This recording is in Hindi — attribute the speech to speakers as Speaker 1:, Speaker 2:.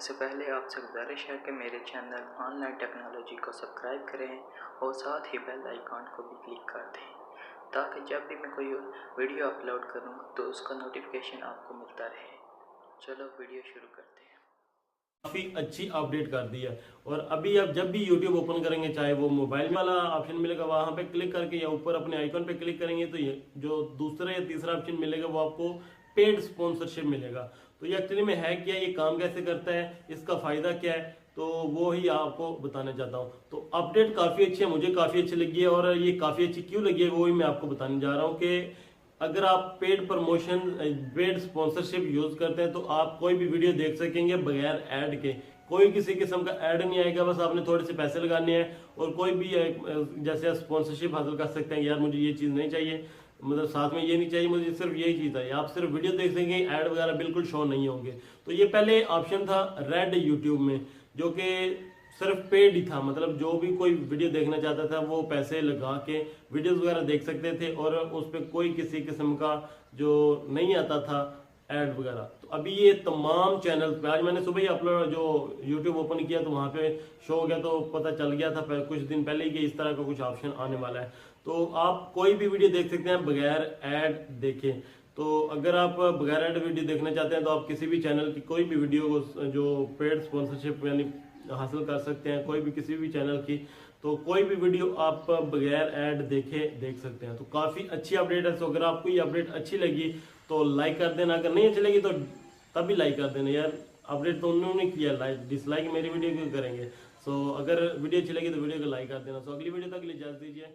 Speaker 1: इससे पहले आपसे गुजारिश है कि मेरे चैनल ऑनलाइन टेक्नोलॉजी को सब्सक्राइब करें और साथ ही बेल आइकॉन को भी क्लिक कर दें ताकि जब भी मैं कोई वीडियो अपलोड करूं तो उसका नोटिफिकेशन आपको मिलता रहे। चलो वीडियो शुरू करते हैं।
Speaker 2: काफ़ी अच्छी अपडेट कर दी है। और अभी आप जब भी YouTube ओपन करेंगे, चाहे वो मोबाइल वाला ऑप्शन मिलेगा वहाँ पे क्लिक करके या ऊपर अपने आइकन पे क्लिक करेंगे तो ये जो दूसरा या तीसरा ऑप्शन मिलेगा वो आपको पेड स्पॉन्सरशिप मिलेगा। तो ये एक्चुअली में है क्या, ये काम कैसे करता है, इसका फ़ायदा क्या है, तो वो ही आपको बताना चाहता हूँ। तो अपडेट काफ़ी अच्छी है, मुझे काफ़ी अच्छी लगी है। और ये काफ़ी अच्छी क्यों लगी है वो ही मैं आपको बताने जा रहा हूँ कि अगर आप paid promotion paid sponsorship use करते हैं तो आप कोई भी वीडियो देख सकेंगे बगैर ऐड के। कोई किसी किस्म का ऐड नहीं आएगा, बस आपने थोड़े से पैसे लगाने हैं और कोई भी जैसे स्पॉन्सरशिप हासिल कर सकते हैं। यार मुझे ये चीज़ नहीं चाहिए, मतलब साथ में ये नहीं चाहिए, मुझे सिर्फ यही चीज़ है, आप सिर्फ वीडियो देख सकेंगे, ऐड वगैरह बिल्कुल शो नहीं होंगे। तो ये पहले ऑप्शन था रेड यूट्यूब में, जो कि सिर्फ पेड ही था, मतलब जो भी कोई वीडियो देखना चाहता था वो पैसे लगा के वीडियोस वगैरह देख सकते थे और उस पर कोई किसी किस्म का जो नहीं आता था ऐड वगैरह। तो अभी ये तमाम चैनल पे, आज मैंने सुबह ही अपलोड जो यूट्यूब ओपन किया तो वहाँ पे शो हो गया, तो पता चल गया था कुछ दिन पहले ही कि इस तरह का कुछ ऑप्शन आने वाला है। तो आप कोई भी वीडियो देख सकते हैं बगैर ऐड देखे। तो अगर आप बगैर ऐड वीडियो देखना चाहते हैं तो आप किसी भी चैनल की कोई भी वीडियो को जो पेड स्पॉन्सरशिप यानी हासिल कर सकते हैं, कोई भी किसी भी चैनल की, तो कोई भी वीडियो आप बगैर ऐड देखे देख सकते हैं। तो काफ़ी अच्छी अपडेट है। तो अगर आपको ये अपडेट अच्छी लगी तो लाइक कर देना, अगर नहीं अच्छी लगी तो तभी लाइक कर देना। यार अपडेट तो उन्होंने किया, लाइक डिसलाइक मेरी वीडियो क्यों करेंगे। सो अगर वीडियो अच्छी लगी तो वीडियो को लाइक कर देना। सो अगली वीडियो तक के लिए इजाज़त दीजिए।